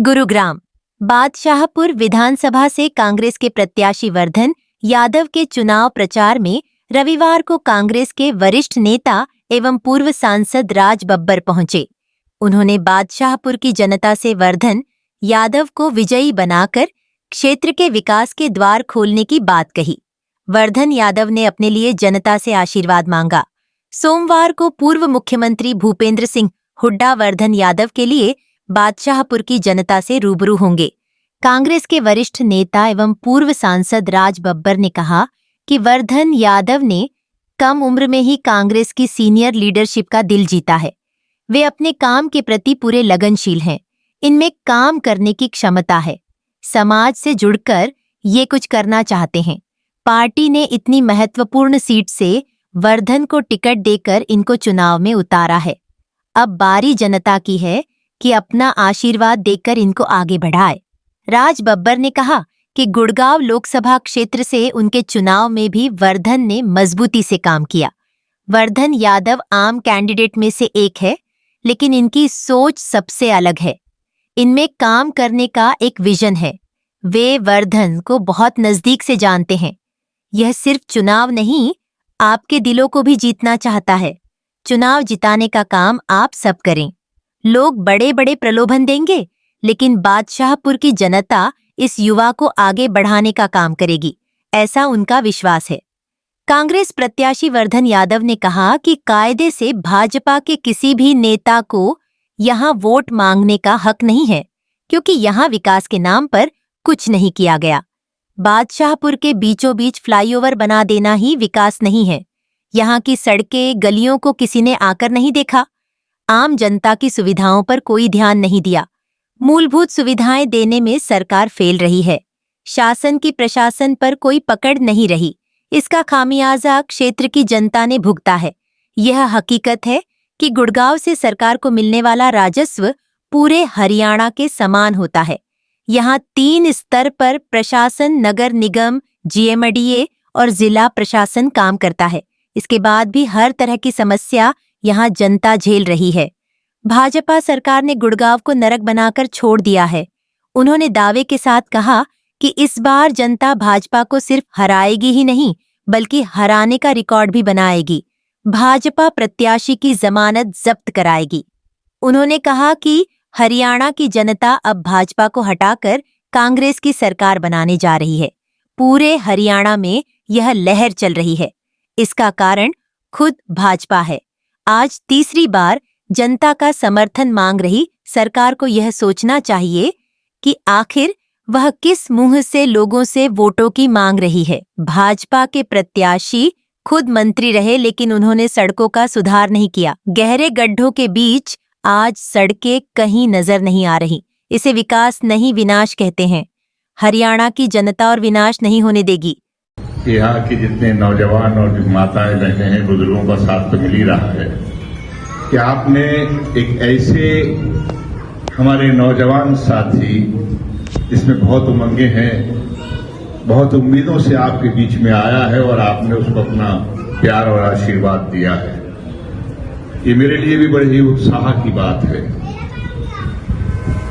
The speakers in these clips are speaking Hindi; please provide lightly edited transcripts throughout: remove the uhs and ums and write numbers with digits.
गुरुग्राम बादशाहपुर विधानसभा से कांग्रेस के प्रत्याशी वर्धन यादव के चुनाव प्रचार में रविवार को कांग्रेस के वरिष्ठ नेता एवं पूर्व सांसद राज बब्बर पहुंचे। उन्होंने बादशाहपुर की जनता से वर्धन यादव को विजयी बनाकर क्षेत्र के विकास के द्वार खोलने की बात कही। वर्धन यादव ने अपने लिए जनता से आशीर्वाद मांगा। सोमवार को पूर्व मुख्यमंत्री भूपेंद्र सिंह हुड्डा वर्धन यादव के लिए बादशाहपुर की जनता से रूबरू होंगे। कांग्रेस के वरिष्ठ नेता एवं पूर्व सांसद राज बब्बर ने कहा कि वर्धन यादव ने कम उम्र में ही कांग्रेस की सीनियर लीडरशिप का दिल जीता है। वे अपने काम के प्रति पूरे लगनशील हैं। इनमें काम करने की क्षमता है। समाज से जुड़कर ये कुछ करना चाहते हैं। पार्टी ने इतनी महत्वपूर्ण सीट से वर्धन को टिकट देकर इनको चुनाव में उतारा है। अब बारी जनता की है कि अपना आशीर्वाद देकर इनको आगे बढ़ाए। राज बब्बर ने कहा कि गुड़गांव लोकसभा क्षेत्र से उनके चुनाव में भी वर्धन ने मजबूती से काम किया। वर्धन यादव आम कैंडिडेट में से एक है, लेकिन इनकी सोच सबसे अलग है। इनमें काम करने का एक विजन है। वे वर्धन को बहुत नजदीक से जानते हैं। यह सिर्फ चुनाव नहीं, आपके दिलों को भी जीतना चाहता है। चुनाव जिताने का काम आप सब करें। लोग बड़े बड़े प्रलोभन देंगे, लेकिन बादशाहपुर की जनता इस युवा को आगे बढ़ाने का काम करेगी, ऐसा उनका विश्वास है। कांग्रेस प्रत्याशी वर्धन यादव ने कहा कि कायदे से भाजपा के किसी भी नेता को यहां वोट मांगने का हक नहीं है, क्योंकि यहां विकास के नाम पर कुछ नहीं किया गया। बादशाहपुर के बीचों बीच फ्लाईओवर बना देना ही विकास नहीं है। यहाँ की सड़कें गलियों को किसी ने आकर नहीं देखा। आम जनता की सुविधाओं पर कोई ध्यान नहीं दिया। मूलभूत सुविधाएं देने में सरकार फेल रही है। शासन की प्रशासन पर कोई पकड़ नहीं रही। इसका खामियाजा क्षेत्र की जनता ने भुगता है। यह हकीकत है कि गुड़गांव से सरकार को मिलने वाला राजस्व पूरे हरियाणा के समान होता है। यहाँ 3 स्तर पर प्रशासन, नगर निगम, जीएमडीए और जिला प्रशासन काम करता है। इसके बाद भी हर तरह की समस्या यहाँ जनता झेल रही है। भाजपा सरकार ने गुड़गांव को नरक बनाकर छोड़ दिया है। उन्होंने दावे के साथ कहा कि इस बार जनता भाजपा को सिर्फ हराएगी ही नहीं, बल्कि हराने का रिकॉर्ड भी बनाएगी। भाजपा प्रत्याशी की जमानत जब्त कराएगी। उन्होंने कहा कि हरियाणा की जनता अब भाजपा को हटाकर कांग्रेस की सरकार बनाने जा रही है। पूरे हरियाणा में यह लहर चल रही है। इसका कारण खुद भाजपा है। आज तीसरी बार जनता का समर्थन मांग रही सरकार को यह सोचना चाहिए कि आखिर वह किस मुंह से लोगों से वोटों की मांग रही है। भाजपा के प्रत्याशी खुद मंत्री रहे, लेकिन उन्होंने सड़कों का सुधार नहीं किया। गहरे गड्ढों के बीच आज सड़कें कहीं नजर नहीं आ रही। इसे विकास नहीं, विनाश कहते हैं। हरियाणा की जनता और विनाश नहीं होने देगी। यहाँ के जितने नौजवान और जो माताएं बहनें हैं, बुजुर्गों का साथ तो मिल ही रहा है कि आपने एक ऐसे हमारे नौजवान साथी जिसमें बहुत उमंगे हैं, बहुत उम्मीदों से आपके बीच में आया है और आपने उसको अपना प्यार और आशीर्वाद दिया है। ये मेरे लिए भी बड़ी ही उत्साह की बात है,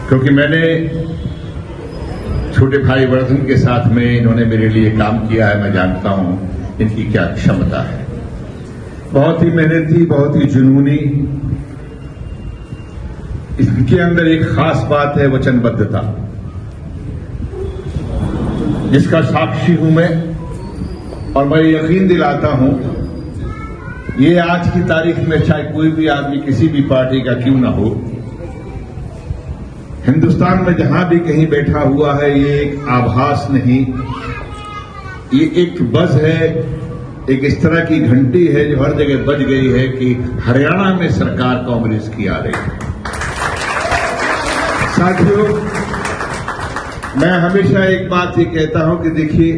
क्योंकि मैंने छोटे भाई वर्धन के साथ में इन्होंने मेरे लिए काम किया है। मैं जानता हूं इनकी क्या क्षमता है। बहुत ही मेहनती, बहुत ही जुनूनी। इनके अंदर एक खास बात है, वचनबद्धता, जिसका साक्षी हूं मैं। और मैं यकीन दिलाता हूं, ये आज की तारीख में चाहे कोई भी आदमी किसी भी पार्टी का क्यों ना हो, हिंदुस्तान में जहां भी कहीं बैठा हुआ है, ये एक आभास नहीं, ये एक बज है, एक इस तरह की घंटी है जो हर जगह बज गई है कि हरियाणा में सरकार कांग्रेस की आ रही है। साथियों, मैं हमेशा एक बात ये कहता हूं कि देखिए,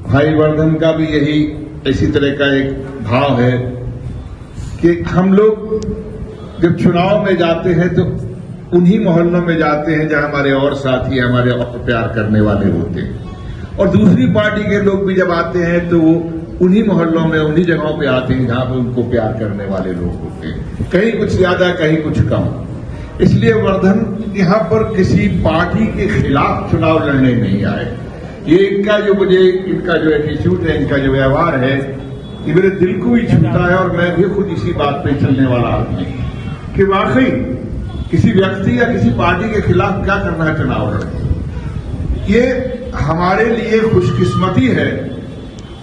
भाई वर्धन का भी यही इसी तरह का एक भाव है कि हम लोग जब चुनाव में जाते हैं तो उन्हीं मोहल्लों में जाते हैं जहां हमारे और साथी, हमारे और प्यार करने वाले होते हैं। और दूसरी पार्टी के लोग भी जब आते हैं तो वो उन्हीं मोहल्लों में, उन्हीं जगहों पे आते हैं जहां पे उनको प्यार करने वाले लोग होते हैं। कहीं कुछ ज्यादा, कहीं कुछ कम। इसलिए वर्धन यहाँ पर किसी पार्टी के खिलाफ चुनाव लड़ने नहीं आए। ये इनका जो एटीट्यूड है, इनका जो व्यवहार है, ये मेरे दिल को ही छूता है। और मैं भी खुद इसी बात पे चलने वाला आदमी कि वाकई किसी व्यक्ति या किसी पार्टी के खिलाफ क्या करना है चुनाव लड़ने। ये हमारे लिए खुशकिस्मती है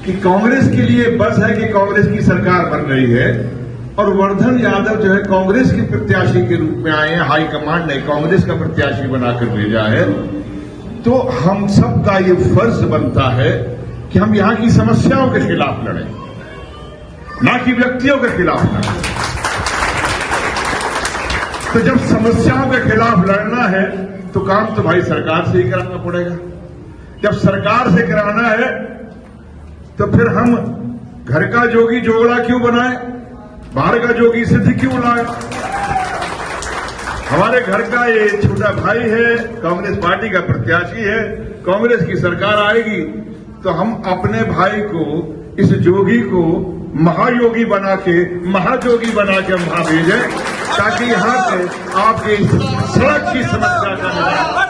कि कांग्रेस के लिए बस है कि कांग्रेस की सरकार बन रही है और वर्धन यादव जो है कांग्रेस के प्रत्याशी के रूप में आए हैं। हाईकमांड ने कांग्रेस का प्रत्याशी बनाकर भेजा है। तो हम सब का ये फर्ज बनता है कि हम यहां की समस्याओं के खिलाफ लड़ें, ना कि व्यक्तियों के खिलाफ लड़ें। तो जब समस्याओं के खिलाफ लड़ना है तो काम तो भाई सरकार से ही कराना पड़ेगा। जब सरकार से कराना है तो फिर हम घर का जोगी जोगड़ा क्यों बनाए, बाहर का जोगी सिद्ध क्यों लाए। हमारे घर का ये छोटा भाई है, कांग्रेस पार्टी का प्रत्याशी है, कांग्रेस की सरकार आएगी तो हम अपने भाई को, इस जोगी को महायोगी बना के, महाजोगी बना के हम वहां भेजें ताकि यहां से आपकी सड़क की समस्या का निदान।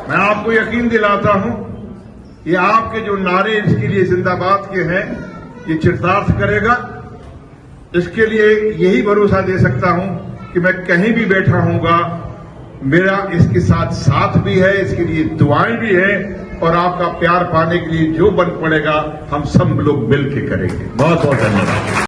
मैं आपको यकीन दिलाता हूं, ये आपके जो नारे इसके लिए जिंदाबाद के हैं, ये चितार्थ करेगा। इसके लिए यही भरोसा दे सकता हूं कि मैं कहीं भी बैठा हूंगा, मेरा इसके साथ भी है, इसके लिए दुआएं भी है और आपका प्यार पाने के लिए जो बन पड़ेगा हम सब लोग मिल के करेंगे। बहुत बहुत धन्यवाद।